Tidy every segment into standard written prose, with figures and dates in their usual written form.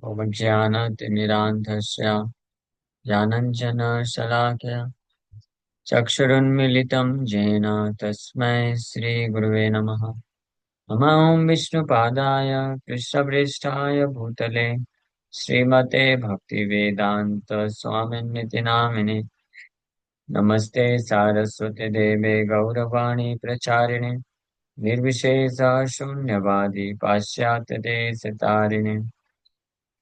उपज्ञानतिमिरान्धस्य ज्ञानञ्जनशलाकया चक्षुरुन्मीलितं येन तस्मै श्रीगुरुवे नमः। नमः विष्णुपादाय कृष्णप्रेष्ठाय भूतले श्रीमते भक्तिवेदान्तस्वामिन्निति नामिने। नमस्ते सारस्वती देवे गौरवाणी प्रचारिणे निर्विशेषशून्यवादी पाश्चात्यदेशतारिणे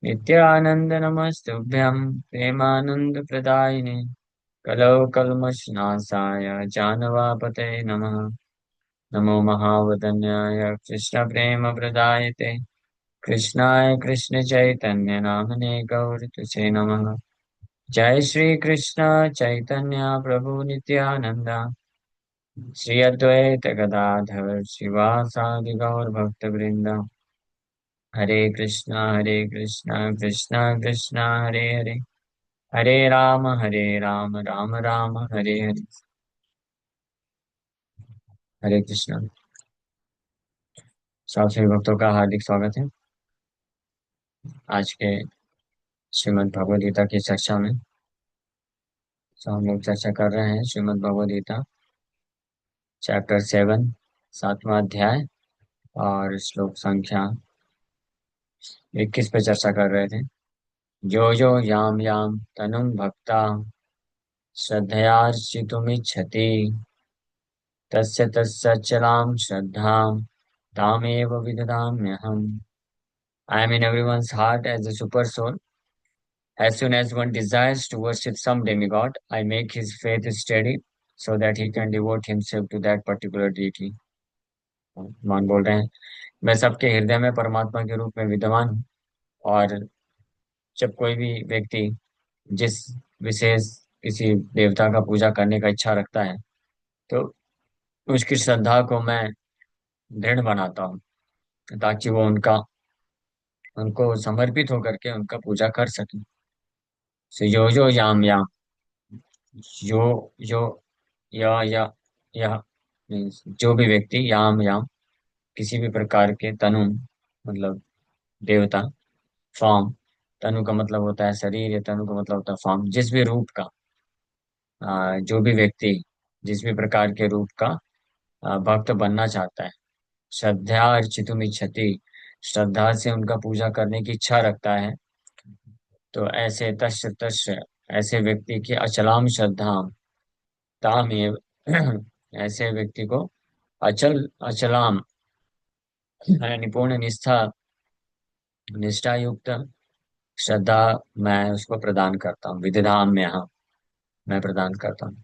नित्यानंद नमस्तुभ्यं प्रेमानंदप्रदायिने कलौ कल्मषनाशाय जानवापते नमः। नमो महावदन्याय कृष्णप्रेमप्रदायते कृष्णाय कृष्णचैतन्य नामने गौरतुसे नमः। जय श्री कृष्ण चैतन्य प्रभु नित्यानंद श्री अद्वैत गदाधर शिवासादि गौर भक्तवृंद। हरे कृष्णा कृष्णा कृष्णा हरे हरे, हरे राम राम राम हरे हरे। हरे कृष्णा। सभी भक्तों का हार्दिक स्वागत है आज के श्रीमद् भगवद गीता की चर्चा में। तो हम लोग चर्चा कर रहे हैं श्रीमद् भगवद गीता चैप्टर 7, 7वां अध्याय और श्लोक संख्या 21 पे चर्चा कर रहे थे। यो यो याम याम तनुम भक्ता श्रद्धयार्चितुमिच्छति तस्य तस्य चलाम श्रद्धाम तामेव विदधाम्यहम्। I am in everyone's heart as a super soul. As soon as one desires to worship some demigod, I make his faith steady so that he can devote himself to that particular deity. मान बोल रहे हैं, मैं सबके हृदय में परमात्मा के रूप में विद्यमान हूँ। और जब कोई भी व्यक्ति जिस विशेष किसी देवता का पूजा करने का इच्छा रखता है, तो उसकी श्रद्धा को मैं दृढ़ बनाता हूँ ताकि वो उनको समर्पित होकर के उनका पूजा कर सके। So, यो यो याम याम, यो यो या यह मीन्स जो भी व्यक्ति याम याम किसी भी प्रकार के तनु मतलब देवता, फॉर्म, तनु का मतलब होता है शरीर, या तनु का मतलब होता है फॉर्म, जिस भी रूप का जो भी व्यक्ति जिस भी प्रकार के रूप का भक्त बनना चाहता है, श्रद्धा अर्चितुम इच्छति, श्रद्धा से उनका पूजा करने की इच्छा रखता है, तो ऐसे तस्य तस्य, ऐसे व्यक्ति की अचलाम श्रद्धा तामेव ऐसे व्यक्ति को अचल अचलाम यानी पूर्ण निष्ठा युक्त श्रद्धा मैं उसको प्रदान करता हूँ। विदधाम में, हाँ, मैं प्रदान करता हूँ।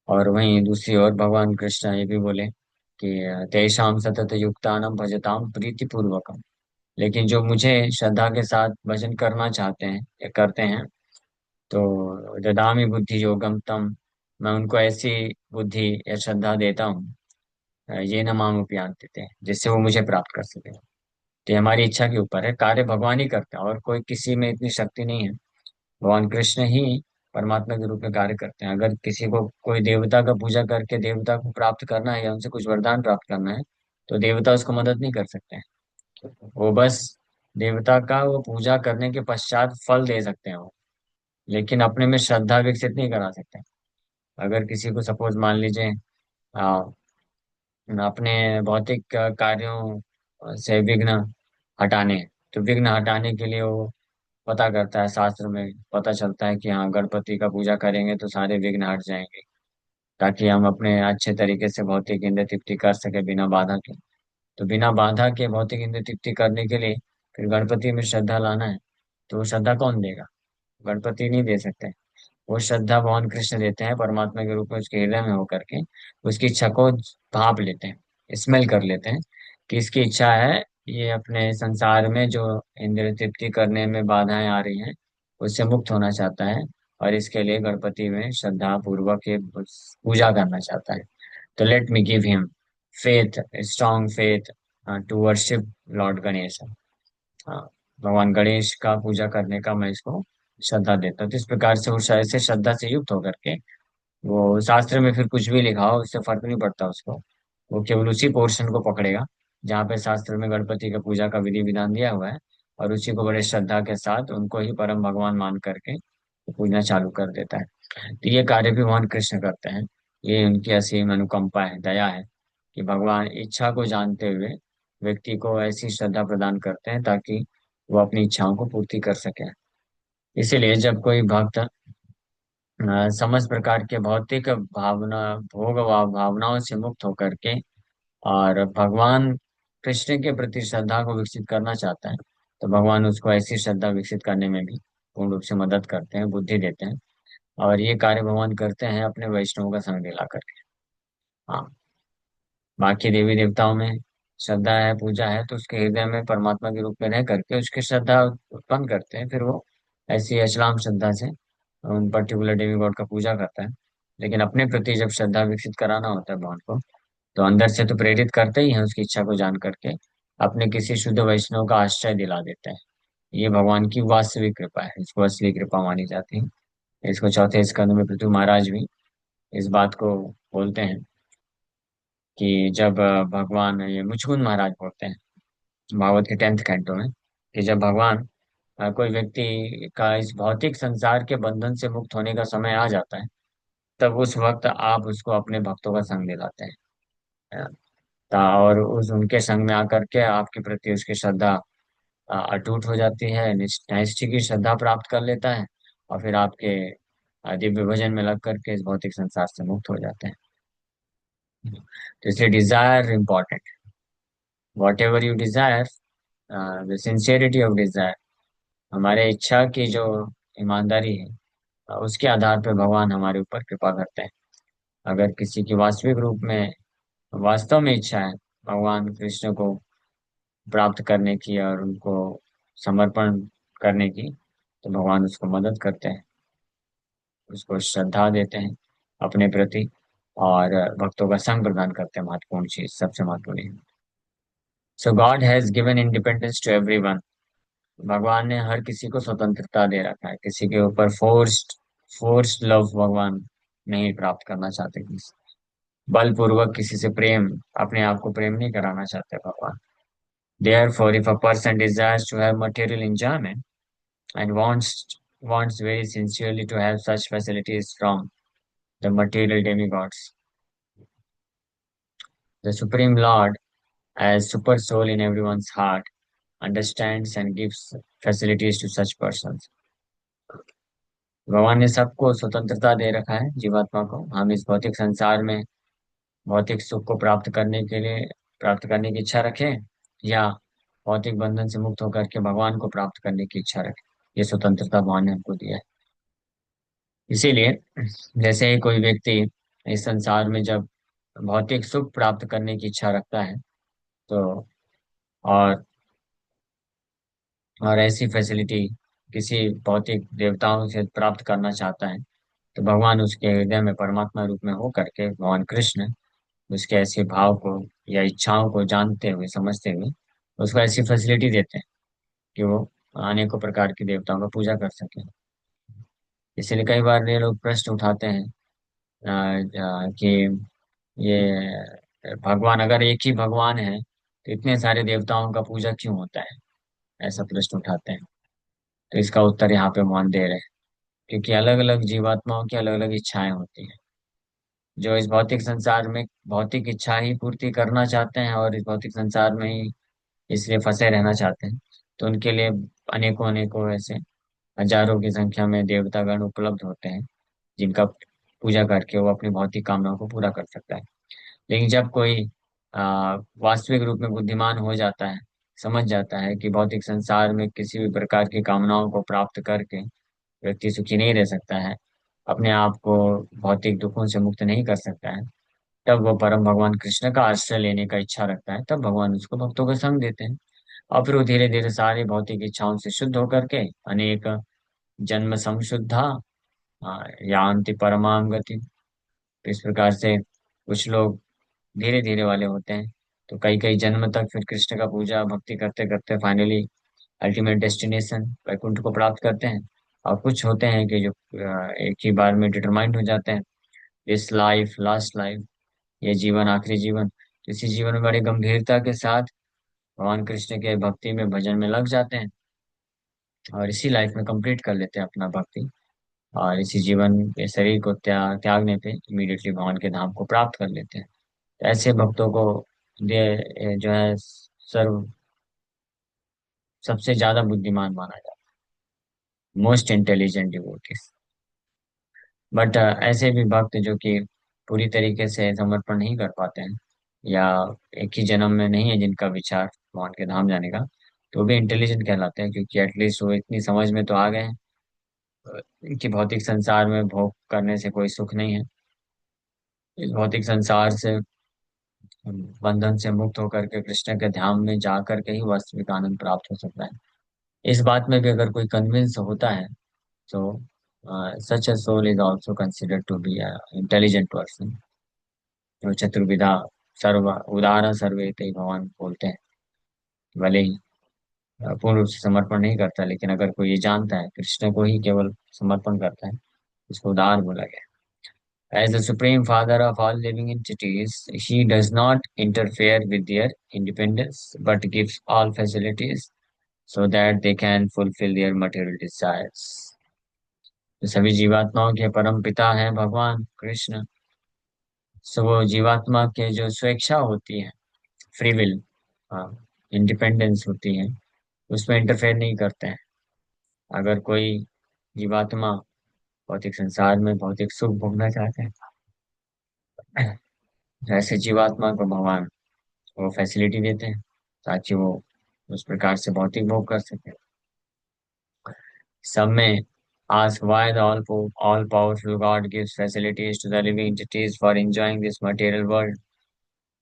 और वहीं दूसरी ओर भगवान कृष्ण ये भी बोले कि तेषाम सतत युक्तानम भजताम प्रीति पूर्वकम, लेकिन जो मुझे श्रद्धा के साथ भजन करना चाहते हैं या करते हैं, तो ददामि बुद्धि योगम तम, मैं उनको ऐसी बुद्धि या श्रद्धा देता हूँ, ये न माम उपयांति थे, जिससे वो मुझे प्राप्त कर सके। तो ये हमारी इच्छा के ऊपर है, कार्य भगवान ही करता है और कोई किसी में इतनी शक्ति नहीं है। भगवान कृष्ण ही परमात्मा के रूप में कार्य करते हैं। अगर किसी को कोई देवता का पूजा करके देवता को प्राप्त करना है या उनसे कुछ वरदान प्राप्त करना है, तो देवता उसको मदद नहीं कर सकते हैं। वो बस देवता का वो पूजा करने के पश्चात फल दे सकते हैं वो, लेकिन अपने में श्रद्धा विकसित नहीं करा सकते। अगर किसी को सपोज मान लीजिए आ, अपने भौतिक कार्यों से विघ्न हटाने हैं, तो विघ्न हटाने के लिए वो पता करता है, शास्त्र में पता चलता है कि हाँ गणपति का पूजा करेंगे तो सारे विघ्न हट जाएंगे, ताकि हम अपने अच्छे तरीके से भौतिक इंद्रिय तृप्ति कर सके बिना बाधा के। तो बिना बाधा के भौतिक इंद्रिय तृप्ति करने के लिए फिर गणपति में श्रद्धा लाना है, तो वो श्रद्धा कौन देगा? गणपति नहीं दे सकते। वो श्रद्धा भगवान कृष्ण देते हैं परमात्मा के रूप में उसके हृदय में होकर के, उसकी इच्छा को भाप लेते हैं, स्मेल कर लेते हैं कि इसकी इच्छा है ये अपने संसार में जो इंद्रिय तृप्ति करने में बाधाएं आ रही हैं उससे मुक्त होना चाहता है, और इसके लिए गणपति में श्रद्धा पूर्वक ये पूजा करना चाहता है। तो let me give him faith, strong faith to worship Lord Ganesh. हाँ, भगवान गणेश का पूजा करने का मैं इसको श्रद्धा देता हूँ। तो इस प्रकार से वो शायद से श्रद्धा से युक्त होकर के वो शास्त्र में फिर कुछ भी लिखा हो उससे फर्क नहीं पड़ता उसको, वो केवल उसी पोर्शन को पकड़ेगा जहाँ पे शास्त्र में गणपति का पूजा का विधि विधान दिया हुआ है, और उसी को बड़े श्रद्धा के साथ उनको ही परम भगवान मान करके पूजना चालू कर देता है। तो ये कार्य भी भगवान कृष्ण करते हैं। ये उनकी असीम अनुकंपा है, दया है, कि भगवान इच्छा को जानते हुए व्यक्ति को ऐसी श्रद्धा प्रदान करते हैं ताकि वो अपनी इच्छाओं को पूर्ति कर सके। इसीलिए जब कोई भक्त समस्त प्रकार के भौतिक भावना भावनाओं से मुक्त होकर के और भगवान कृष्ण के प्रति श्रद्धा को विकसित करना चाहता है, तो भगवान उसको ऐसी श्रद्धा विकसित करने में भी पूर्ण रूप से मदद करते हैं, बुद्धि देते हैं। और ये कार्य भगवान करते हैं अपने वैष्णव का संग दिला करके। हाँ, बाकी देवी देवताओं में श्रद्धा है, पूजा है, तो उसके हृदय में परमात्मा के रूप में रह करके उसकी श्रद्धा उत्पन्न करते हैं। फिर वो ऐसी अचलाम श्रद्धा से उन पर्टिकुलर देवी गॉड का पूजा करता है। लेकिन अपने प्रति जब श्रद्धा विकसित कराना होता है भगवान को, तो अंदर से तो प्रेरित करते ही हैं उसकी इच्छा को जान करके, अपने किसी शुद्ध वैष्णव का आश्रय दिला देते हैं। ये भगवान की वास्तविक कृपा है, इसको असली कृपा मानी जाती है। इसको चौथे स्कंद में पृथ्वी महाराज भी इस बात को बोलते हैं कि जब भगवान, ये मुचकुंद महाराज बोलते हैं भागवत के 10th कैंटो में, कि जब भगवान कोई व्यक्ति का इस भौतिक संसार के बंधन से मुक्त होने का समय आ जाता है, तब उस वक्त आप उसको अपने भक्तों का संग दिलाते हैं। और उस उनके संग में आकर के आपके प्रति उसकी श्रद्धा अटूट हो जाती है, निष्ठा की श्रद्धा प्राप्त कर लेता है। और फिर आपके दिव्य भजन में लग करके इस भौतिक संसार से मुक्त हो जाते हैं। तो इसलिए desire important, whatever you desire, the sincerity of desire, हमारे इच्छा की जो ईमानदारी है, उसके आधार पर भगवान हमारे ऊपर कृपा करते हैं। अगर किसी की वास्तविक रूप में, वास्तव में इच्छा है भगवान कृष्ण को प्राप्त करने की और उनको समर्पण करने की, तो भगवान उसको मदद करते हैं, उसको श्रद्धा देते हैं अपने प्रति, और भक्तों का संग प्रदान करते हैं। महत्वपूर्ण चीज, सबसे महत्वपूर्ण। So God has given independence to everyone, भगवान ने हर किसी को स्वतंत्रता दे रखा है। किसी के ऊपर फोर्स्ड फोर्स्ड लव भगवान नहीं प्राप्त करना चाहते, किसी बलपूर्वक किसी से प्रेम, अपने आप को प्रेम नहीं कराना चाहते भगवान। Therefore, if a person desires to have material enjoyment and wants very sincerely to have such facilities from the material demigods, the Supreme Lord, as super soul in everyone's heart, understands and gives facilities to such persons. भगवान ने सबको स्वतंत्रता दे रखा है, जीवात्मा को। हम इस भौतिक संसार में भौतिक सुख को प्राप्त करने की इच्छा रखें, या भौतिक बंधन से मुक्त होकर के भगवान को प्राप्त करने की इच्छा रखें, ये स्वतंत्रता भगवान ने हमको दिया है। इसीलिए जैसे ही कोई व्यक्ति इस संसार में जब भौतिक सुख प्राप्त करने की इच्छा रखता है, तो और ऐसी फैसिलिटी किसी भौतिक देवताओं से प्राप्त करना चाहता है, तो भगवान उसके हृदय में परमात्मा रूप में हो करके, भगवान कृष्ण उसके ऐसे भाव को या इच्छाओं को जानते हुए, समझते हुए उसको ऐसी फैसिलिटी देते हैं कि वो अनेकों प्रकार की देवताओं का पूजा कर सके। इसलिए कई बार ये लोग प्रश्न उठाते हैं कि ये भगवान, अगर एक ही भगवान है तो इतने सारे देवताओं का पूजा क्यों होता है, ऐसा प्रश्न उठाते हैं। तो इसका उत्तर यहाँ पे भगवान दे रहे हैं, क्योंकि अलग अलग जीवात्माओं की अलग अलग इच्छाएं होती हैं। जो इस भौतिक संसार में भौतिक इच्छा ही पूर्ति करना चाहते हैं और इस भौतिक संसार में ही इसलिए फंसे रहना चाहते हैं, तो उनके लिए अनेकों अनेकों ऐसे हजारों की संख्या में देवतागण उपलब्ध होते हैं, जिनका पूजा करके वो अपनी भौतिक कामनाओं को पूरा कर सकता है। लेकिन जब कोई वास्तविक रूप में बुद्धिमान हो जाता है, समझ जाता है कि भौतिक संसार में किसी भी प्रकार की कामनाओं को प्राप्त करके व्यक्ति सुखी नहीं रह सकता है, अपने आप को भौतिक दुखों से मुक्त नहीं कर सकता है, तब वो परम भगवान कृष्ण का आश्रय लेने का इच्छा रखता है। तब भगवान उसको भक्तों का संग देते हैं, और फिर वो धीरे धीरे सारी भौतिक इच्छाओं से शुद्ध होकर के अनेक जन्म संशुद्धा यान्ति परमाम गति, तो इस प्रकार से कुछ लोग धीरे धीरे वाले होते हैं, तो कई कई जन्म तक फिर कृष्ण का पूजा भक्ति करते करते फाइनली अल्टीमेट डेस्टिनेशन वैकुंठ को प्राप्त करते हैं। और कुछ होते हैं कि जो एक ही बार में डिटरमाइंड हो जाते हैं, दिस लाइफ लास्ट लाइफ, ये जीवन आखिरी जीवन। तो इसी जीवन में बड़ी गंभीरता के साथ भगवान कृष्ण के भक्ति में भजन में लग जाते हैं, और इसी लाइफ में कंप्लीट कर लेते हैं अपना भक्ति, और इसी जीवन के शरीर को त्यागने पे इमीडिएटली भगवान के धाम को प्राप्त कर लेते हैं। तो ऐसे भक्तों को जो है सर्व सबसे ज्यादा बुद्धिमान माना जाता है, मोस्ट इंटेलिजेंट डिवोटीज। बट ऐसे भी भक्त जो कि पूरी तरीके से समर्पण नहीं कर पाते हैं, या एक ही जन्म में नहीं है जिनका विचार भगवान के धाम जाने का, तो वो भी इंटेलिजेंट कहलाते हैं, क्योंकि एटलीस्ट वो इतनी समझ में तो आ गए हैं कि भौतिक संसार में भोग करने से कोई सुख नहीं है। इस भौतिक संसार से बंधन से मुक्त होकर के कृष्ण के ध्यान में जा करके ही वास्तविक आनंद प्राप्त हो सकता है। इस बात में भी अगर कोई कन्विंस होता है, तो सच a soul is also considered to be a intelligent person। जो चतुर्विधा सर्व उदाहरण सर्वे ते भगवान बोलते हैं। भले ही पूर्ण रूप से समर्पण नहीं करता, लेकिन अगर कोई ये जानता है कृष्ण को ही केवल समर्पण करता है, इसको उदार बोला गया। As the supreme father of all living entities, he does not interfere with their independence, but gives all facilities so that they can fulfill their material desires। तो सभी जीवात्माओं के परम पिता हैं भगवान कृष्ण। सो वो जीवात्मा के जो स्वेच्छा होती है, फ्री विल, हाँ, इंडिपेंडेंस होती है, उसमें इंटरफेयर नहीं करते हैं। अगर कोई जीवात्मा भौतिक संसार में भौतिक सुख भोगना चाहते हैं, ऐसे जीवात्मा को भगवान वो फैसिलिटी देते हैं, ताकि वो उस प्रकार से भौतिक भोग कर सके। सब में ask why the all powerful God gives facilities to the living entities for enjoying this material world,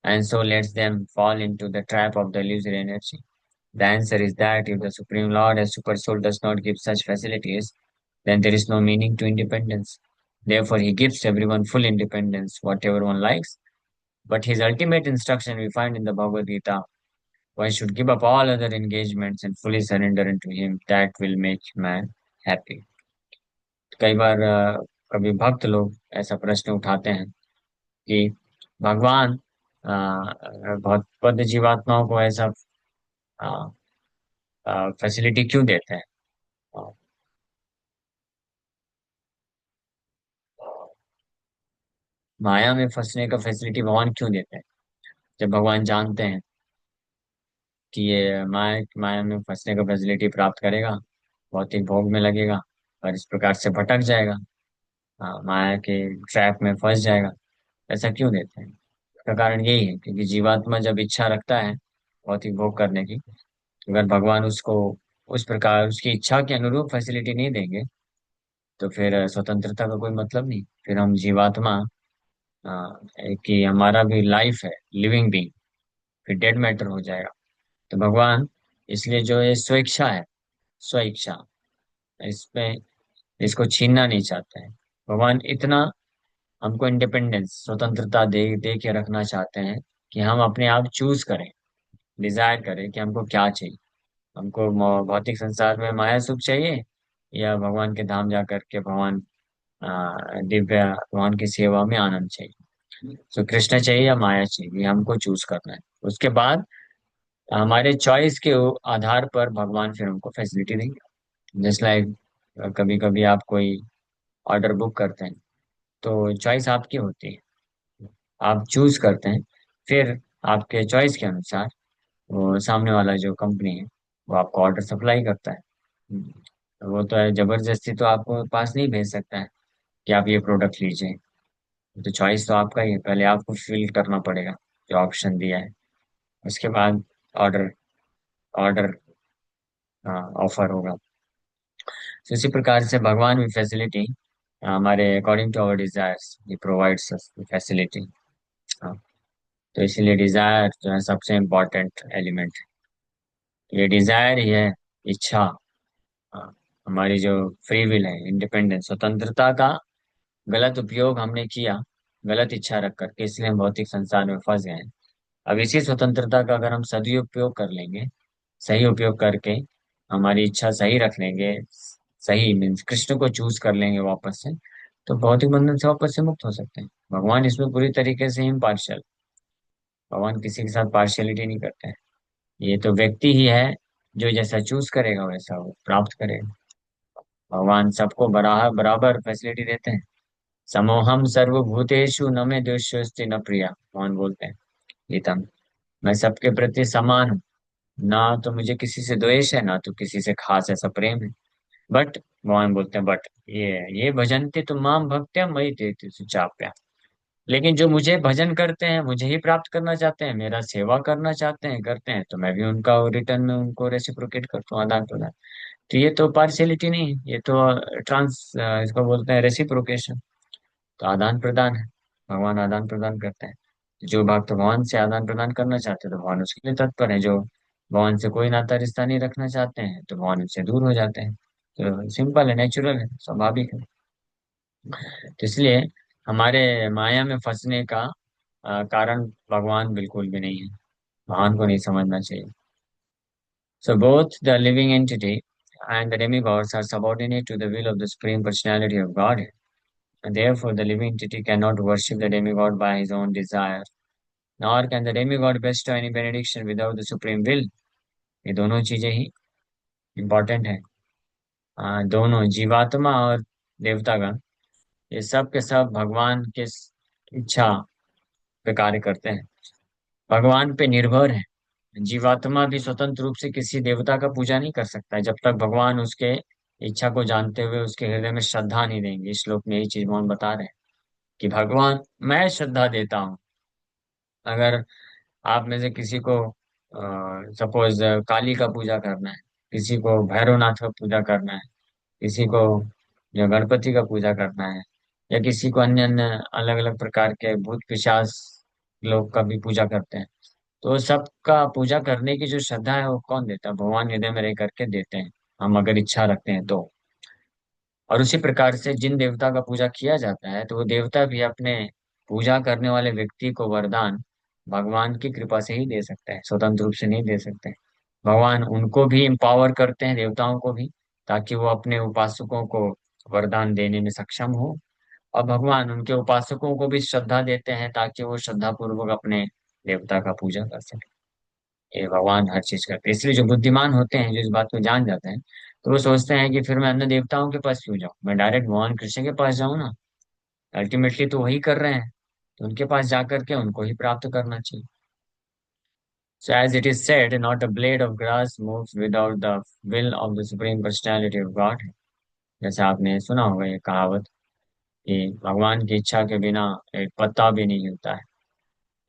and so lets them fall into the trap of the illusory energy. The answer is that if the Supreme Lord as Super Soul does not give such facilities, then there is no meaning to independence. Therefore, he gives everyone full independence, whatever one likes. But his ultimate instruction we find in the Bhagavad Gita: one should give up all other engagements and fully surrender unto him. That will make man happy। कई बार कभी भक्त लोग ऐसा प्रश्न उठाते हैं कि भगवान बहुत बद्ध जीवात्माओं को ऐसा फैसिलिटी क्यों देते हैं। अ, माया में फंसने का फैसिलिटी भगवान क्यों देते हैं, जब भगवान जानते हैं कि ये माया माया में फंसने का फैसिलिटी प्राप्त करेगा, भौतिक भोग में लगेगा और इस प्रकार से भटक जाएगा, माया के ट्रैप में फंस जाएगा। ऐसा क्यों देते हैं? इसका कारण यही है क्योंकि जीवात्मा जब इच्छा रखता है भौतिक भोग करने की, अगर भगवान उसको उस प्रकार उसकी इच्छा के अनुरूप फैसिलिटी नहीं देंगे, तो फिर स्वतंत्रता का कोई मतलब नहीं। फिर हम जीवात्मा कि हमारा भी लाइफ है, लिविंग बीइंग, फिर डेड मैटर हो जाएगा। तो भगवान इसलिए जो ये स्वेच्छा है, स्वेच्छा, इसमें इसको छीनना नहीं चाहते हैं। भगवान इतना हमको इंडिपेंडेंस, स्वतंत्रता दे दे के रखना चाहते हैं कि हम अपने आप चूज करें, डिजायर करें कि हमको क्या चाहिए। हमको भौतिक संसार में माया सुख चाहिए, या भगवान के धाम जा करके दिव्य भगवान की सेवा में आनंद चाहिए। तो कृष्ण चाहिए या माया चाहिए, ये हमको चूज करना है। उसके बाद हमारे चॉइस के आधार पर भगवान फिर हमको फैसिलिटी देंगे। जस्ट लाइक कभी कभी आप कोई ऑर्डर बुक करते हैं, तो चॉइस आपकी होती है, आप चूज करते हैं, फिर आपके चॉइस के अनुसार वो सामने वाला जो कंपनी है वो आपको ऑर्डर सप्लाई करता है। वो तो है, जबरदस्ती तो आपको पास नहीं भेज सकता है कि आप ये प्रोडक्ट लीजिए। तो चॉइस तो आपका ही है, पहले आपको फिल करना पड़ेगा जो ऑप्शन दिया है, उसके बाद ऑर्डर ऑर्डर ऑफर होगा। तो इसी प्रकार से भगवान भी फैसिलिटी हमारे अकॉर्डिंग टू आवर डिजायर्स ही प्रोवाइड्स अस फैसिलिटी। हाँ, तो इसीलिए डिजायर जो है सबसे इम्पोर्टेंट एलिमेंट है। ये डिजायर ही है, इच्छा, हाँ, हमारी जो फ्री विल है, इंडिपेंडेंस, स्वतंत्रता का गलत उपयोग हमने किया, गलत इच्छा रख करके, इसलिए हम भौतिक संसार में फंस गए हैं। अब इसी स्वतंत्रता का अगर हम सदुपयोग कर लेंगे, सही उपयोग करके हमारी इच्छा सही रख लेंगे, सही मीन्स कृष्ण को चूज कर लेंगे वापस से, तो भौतिक बंधन से वापस से मुक्त हो सकते हैं। भगवान इसमें पूरी तरीके से इम्पार्शियल, भगवान किसी के साथ पार्शियलिटी नहीं करते हैं। ये तो व्यक्ति ही है जो जैसा चूज करेगा वैसा वो प्राप्त करेगा। भगवान सबको बराबर बराबर फैसिलिटी देते हैं। समोहम सर्वभूतेषु न मे द्वेष्योस्ति न प्रिया, भगवान बोलते हैं गीता में। मैं सबके प्रति समान हूँ, ना तो मुझे किसी से द्वेष है ना तो किसी से खास ऐसा प्रेम है। बट भगवान बोलते हैं बट ये भजन्ते तो माम भक्त्या मयि ते चाप्या, लेकिन जो मुझे भजन करते हैं, मुझे ही प्राप्त करना चाहते हैं, मेरा सेवा करना चाहते हैं, करते हैं, तो मैं भी उनका रिटर्न में उनको रेसिप्रोकेट करता हूँ, आदान प्रदान। तो ये तो पार्शियलिटी नहीं है, ये तो इसको बोलते हैं रेसिप्रोकेशन। तो आदान प्रदान है, भगवान आदान प्रदान करते हैं। जो भक्त भगवान से आदान प्रदान करना चाहते हैं तो भगवान उसके लिए तत्पर है। जो भगवान से कोई नाता रिश्ता नहीं रखना चाहते हैं तो भगवान उनसे दूर हो जाते हैं। तो सिंपल है, नेचुरल है, स्वाभाविक है। तो इसलिए हमारे माया में फंसने का कारण भगवान बिल्कुल भी नहीं है। भगवान को नहीं समझना चाहिए। So both the living entity and the demigods are subordinate to the will of the Supreme Personality of God. And therefore, the living entity cannot worship the demigod by his own desire, nor can the demigod bestow any benediction without the supreme will. ये दोनों चीजें ही important है। दोनों जीवात्मा और देवतागण, ये सब के सब भगवान के इच्छा पे कार्य करते हैं, भगवान पे निर्भर है। जीवात्मा भी स्वतंत्र रूप से किसी देवता का पूजा नहीं कर सकता है जब तक भगवान उसके इच्छा को जानते हुए उसके हृदय में श्रद्धा नहीं देंगे। इस श्लोक में यही चीज भगवान बता रहे हैं कि भगवान, मैं श्रद्धा देता हूँ। अगर आप में से किसी को सपोज काली का पूजा करना है, किसी को भैरवनाथ का पूजा करना है, किसी को जो गणपति का पूजा करना है, या किसी को अन्य अन्य अलग अलग प्रकार के भूत पिशाच लोग का भी पूजा करते हैं, तो सबका पूजा करने की जो श्रद्धा है वो कौन देता है? भगवान हृदय में रह करके देते हैं, हम अगर इच्छा रखते हैं तो। और उसी प्रकार से जिन देवता का पूजा किया जाता है तो वो देवता भी अपने पूजा करने वाले व्यक्ति को वरदान भगवान की कृपा से ही दे सकता है, स्वतंत्र रूप से नहीं दे सकते। भगवान उनको भी empower करते हैं, देवताओं को भी, ताकि वो अपने उपासकों को वरदान देने में सक्षम हो। और भगवान उनके उपासकों को भी श्रद्धा देते हैं ताकि वो श्रद्धा पूर्वक अपने देवता का पूजा कर सके। ये भगवान हर चीज करते हैं। इसलिए जो बुद्धिमान होते हैं, जो इस बात को जान जाते हैं, तो वो सोचते हैं कि फिर मैं अन्य देवताओं के पास क्यों जाऊं, मैं डायरेक्ट भगवान कृष्ण के पास जाऊं ना। अल्टीमेटली तो वही कर रहे हैं, तो उनके पास जाकर के उनको ही प्राप्त करना चाहिए। So as it is said, not a blade of grass moves without the will of the Supreme Personality of God. जैसे आपने सुना होगा ये कहावत कि भगवान की इच्छा के बिना एक पत्ता भी नहीं हिलता है।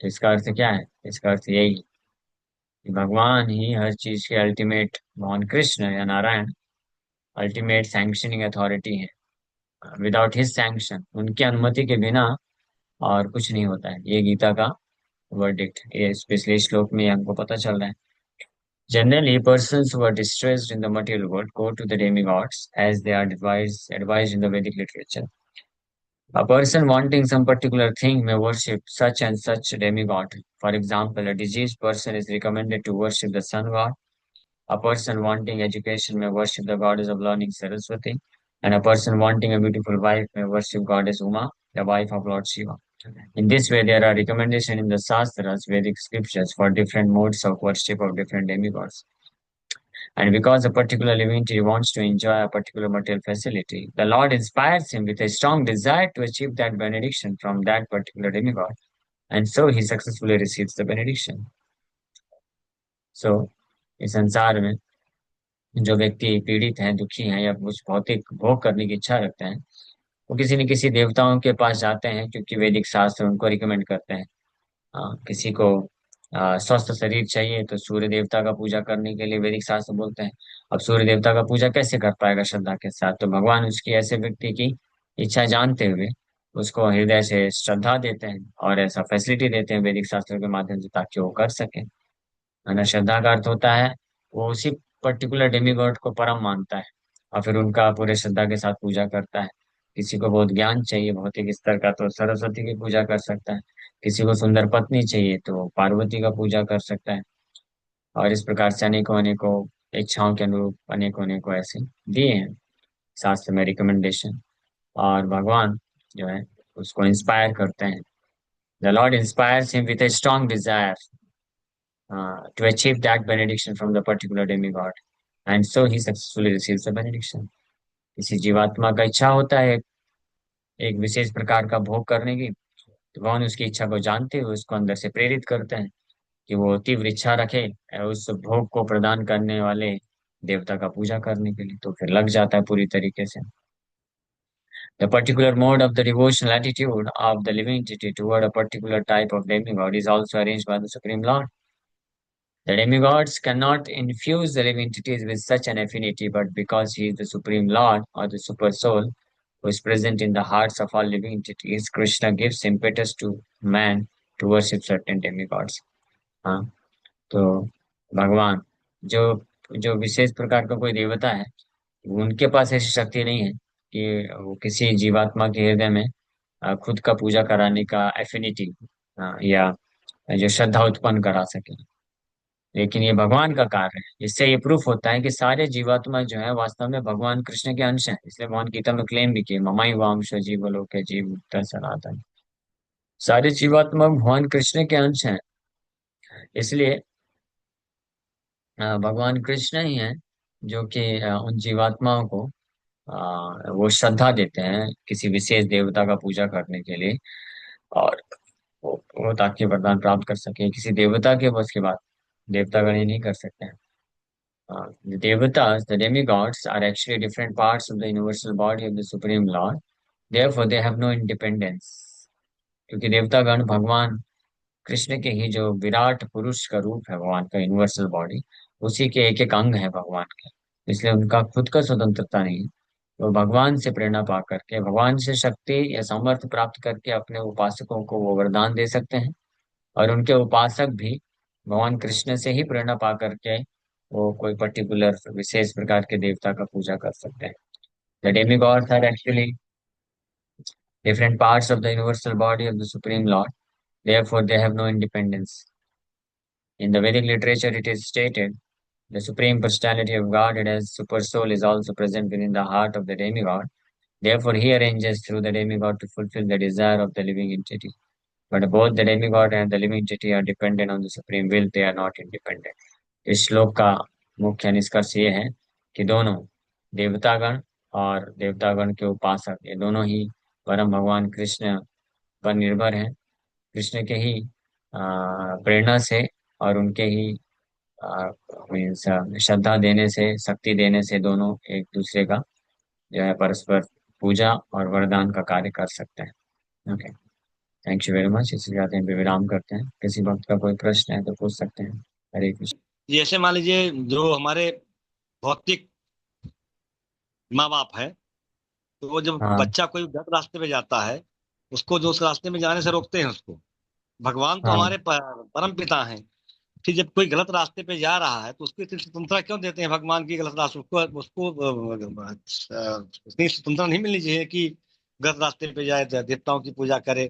तो इसका अर्थ क्या है? इसका अर्थ यही कि भगवान ही हर चीज के अल्टीमेट, भगवान कृष्ण या नारायण अल्टीमेट सैंक्शनिंग अथॉरिटी है। विदाउट हिज सैंक्शन, उनकी अनुमति के बिना और कुछ नहीं होता है। ये गीता का वर्डिक्ट, ये स्पेशली श्लोक में हमको पता चल रहा है। Generally, persons who are distressed in the material world go to the demigods as they are advised in the Vedic literature. A person wanting some particular thing may worship such and such demigod. For example, a diseased person is recommended to worship the sun god. A person wanting education may worship the goddess of learning Saraswati. And a person wanting a beautiful wife may worship goddess Uma, the wife of Lord Shiva. In this way, there are recommendations in the Shastras, Vedic scriptures, for different modes of worship of different demigods. And because a particular living entity wants to enjoy a particular material facility, the Lord inspires him with a strong desire to achieve that benediction from that particular demigod. And so he successfully receives the benediction. So, इस संसार में जो व्यक्ति पीड़ित हैं, दुखी हैं, या कुछ भौतिक भोग करने की इच्छा रखते हैं, वो किसी न किसी देवताओं के पास जाते हैं, क्योंकि वैदिक शास्त्र उनको रिकमेंड करते हैं। किसी को स्वस्थ शरीर चाहिए तो सूर्य देवता का पूजा करने के लिए वैदिक शास्त्र बोलते हैं। अब सूर्य देवता का पूजा कैसे कर पाएगा श्रद्धा के साथ? तो भगवान उसकी ऐसे व्यक्ति की इच्छा जानते हुए उसको हृदय से श्रद्धा देते हैं और ऐसा फैसिलिटी देते हैं वैदिक शास्त्रों के माध्यम से, ताकि वो कर सके। है श्रद्धा का अर्थ होता है वो उसी पर्टिकुलर डेमिगॉड को परम मानता है और फिर उनका पूरे श्रद्धा के साथ पूजा करता है। किसी को बहुत ज्ञान चाहिए भौतिक स्तर का तो सरस्वती की पूजा कर सकता है। किसी को सुंदर पत्नी चाहिए तो पार्वती का पूजा कर सकता है। और इस प्रकार से अनेकों अनेकों इच्छाओं के अनुरूप अनेकों अनेकों ऐसे दिए हैं शास्त्र में रिकमेंडेशन। और भगवान जो है उसको इंस्पायर करते हैं। The Lord inspires him with a strong Dzire. to achieve that benediction from the particular demigod, and so he successfully receives the benediction. किसी जीवात्मा का इच्छा होता है एक विशेष प्रकार का भोग करने की, तो भगवान उसकी इच्छा को जानते हुए उसको अंदर से प्रेरित करते हैं कि वो तीव्र इच्छा रखे उस भोग को प्रदान करने वाले देवता का पूजा करने के लिए, तो फिर लग जाता है पूरी तरीके से। The particular mode of the devotional attitude of the living entity toward a particular type of demigod is also arranged by the Supreme Lord. The demigods cannot infuse the living entities with such an affinity, but because he is the Supreme Lord or the Super Soul who is present in the hearts of all living entities, Krishna gives impetus to man to worship certain demigods. हाँ, तो भगवान जो जो विशेष प्रकार का कोई देवता है, उनके पास ऐसी शक्ति नहीं है कि वो किसी जीवात्मा के हृदय में खुद का पूजा कराने का एफिनिटी या जो श्रद्धा उत्पन्न करा सके। लेकिन ये भगवान का कार्य है। इससे ये प्रूफ होता है कि सारे जीवात्मा जो है वास्तव में भगवान कृष्ण के अंश हैं। इसलिए भगवान गीता में क्लेम भी किए, ममाई वांश जीवलोक जीव मुक्त सनातन। सारे जीवात्मा भगवान कृष्ण के अंश हैं। इसलिए भगवान कृष्ण ही हैं जो कि उन जीवात्माओं को वो श्रद्धा देते हैं किसी विशेष देवता का पूजा करने के लिए, और वो ताकि वरदान प्राप्त कर सके किसी देवता के बस के बाद। देवतागण ये नहीं कर सकते हैं। The devatas, the demigods, are actually different parts of the universal body of the Supreme Lord. Therefore, they have no independence. क्योंकि देवतागण भगवान कृष्ण के ही जो विराट पुरुष का रूप है, भगवान का यूनिवर्सल बॉडी, उसी के एक एक अंग है भगवान के। इसलिए उनका खुद का स्वतंत्रता नहीं है। वो भगवान से प्रेरणा पा करके, भगवान से शक्ति या सामर्थ्य प्राप्त करके अपने उपासकों को वो वरदान दे सकते हैं, और उनके उपासक भी भगवान कृष्ण से ही प्रेरणा पा करके वो कोई पर्टिकुलर विशेष प्रकार के देवता का पूजा कर सकते हैं। The demigods are actually different parts of the universal body of the Supreme Lord. Therefore, they have no independence. In the Vedic literature, it is stated the Supreme Personality of Godhead as Super Soul is also present within the heart of the demigod. Therefore, he arranges through the demigod to fulfill the desire of the living entity. But both the demigod and the living entity are dependent on the supreme will, they are not independent. इस श्लोक का मुख्य निष्कर्ष ये है कि दोनों देवतागण और देवतागण के उपासक ये दोनों ही परम भगवान कृष्ण पर निर्भर हैं। कृष्ण के ही प्रेरणा से और उनके ही मीन्स श्रद्धा देने से, शक्ति देने से दोनों एक दूसरे का जो है परस्पर पूजा और वरदान का कार्य कर सकते हैं। Okay, thank you very much. इसलिए आते हैं, विराम करते हैं। किसी भक्त का कोई प्रश्न है तो पूछ सकते हैं। हरे कृष्ण। जैसे मान लीजिए जो हमारे भौतिक माँ बाप है, तो जब हाँ बच्चा कोई गलत रास्ते पे जाता है, उसको जो उस रास्ते में जाने से रोकते हैं उसको। भगवान तो हाँ। हमारे परम पिता हैं। फिर जब कोई गलत रास्ते पे जा रहा है तो उसको इतनी स्वतंत्रता क्यों देते हैं भगवान की? गलत रास्ते उसको उसको इतनी स्वतंत्रता नहीं मिलनी चाहिए कि गलत रास्ते पे जाए, देवताओं की पूजा करे।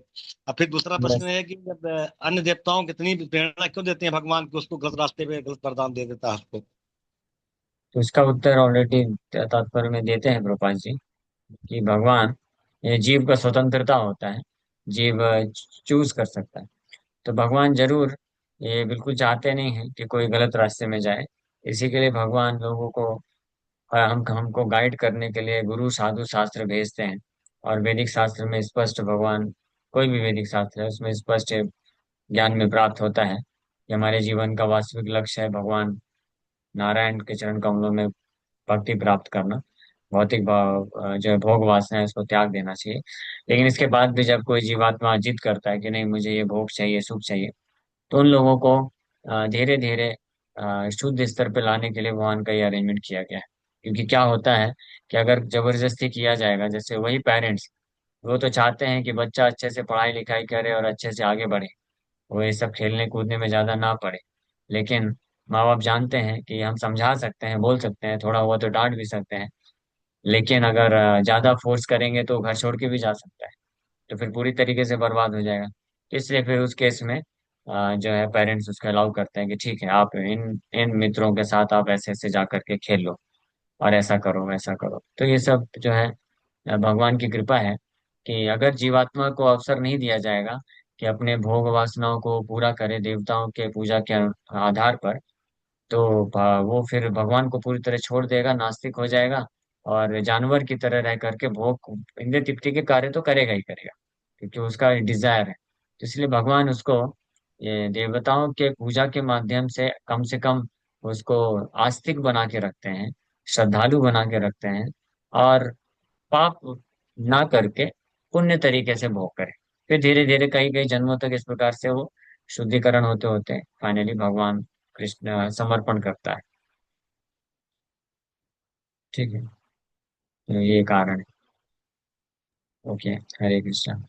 और फिर दूसरा प्रश्न बस, है कि जब अन्य देवताओं की इतनी प्रेरणा क्यों देते हैं भगवान की, उसको गलत रास्ते पे गलत वरदान दे देता है उसको। तो इसका उत्तर ऑलरेडी तात्पर्य में देते हैं प्रभुपाद जी कि भगवान, ये जीव का स्वतंत्रता होता है, जीव चूज कर सकता है। तो भगवान जरूर ये बिल्कुल चाहते नहीं है कि कोई गलत रास्ते में जाए। इसी के लिए भगवान लोगों को हम हमको गाइड करने के लिए गुरु साधु शास्त्र भेजते हैं। और वैदिक शास्त्र में स्पष्ट भगवान, कोई भी वैदिक शास्त्र है उसमें स्पष्ट ज्ञान में प्राप्त होता है कि हमारे जीवन का वास्तविक लक्ष्य है भगवान नारायण के चरण कमलों में भक्ति प्राप्त करना। भौतिक जो है भोग वासना है उसको त्याग देना चाहिए। लेकिन इसके बाद भी जब कोई जीवात्मा जिद करता है कि नहीं मुझे ये भोग चाहिए, सुख चाहिए, तो उन लोगों को धीरे धीरे शुद्ध स्तर पे लाने के लिए भगवान का ये अरेंजमेंट किया गया है। क्योंकि क्या होता है कि अगर जबरदस्ती किया जाएगा, जैसे वही पेरेंट्स, वो तो चाहते हैं कि बच्चा अच्छे से पढ़ाई लिखाई करे और अच्छे से आगे बढ़े, वो ये सब खेलने कूदने में ज्यादा ना पड़े। लेकिन माँ बाप जानते हैं कि हम समझा सकते हैं, बोल सकते हैं, थोड़ा हुआ तो डांट भी सकते हैं, लेकिन अगर ज्यादा फोर्स करेंगे तो घर छोड़ के भी जा सकता है, तो फिर पूरी तरीके से बर्बाद हो जाएगा। इसलिए फिर उस केस में जो है पेरेंट्स उसको अलाउ करते हैं कि ठीक है, आप इन इन मित्रों के साथ आप ऐसे ऐसे जा करके खेल लो और ऐसा करो वैसा करो। तो ये सब जो है भगवान की कृपा है कि अगर जीवात्मा को अवसर नहीं दिया जाएगा कि अपने भोग वासनाओं को पूरा करे देवताओं के पूजा के आधार पर, तो वो फिर भगवान को पूरी तरह छोड़ देगा, नास्तिक हो जाएगा, और जानवर की तरह रह करके भोग इंद्रिय तृप्ति के कार्य तो करेगा ही करेगा, क्योंकि उसका डिजायर है। तो इसलिए भगवान उसको ये देवताओं के पूजा के माध्यम से कम उसको आस्तिक बना के रखते हैं, श्रद्धालु बना के रखते हैं, और पाप ना करके पुण्य तरीके से भोग करे। फिर धीरे धीरे कई कई जन्मों तक इस प्रकार से वो शुद्धिकरण होते होते फाइनली भगवान कृष्ण समर्पण करता है। ठीक है, तो ये कारण है। ओके, हरे कृष्णा।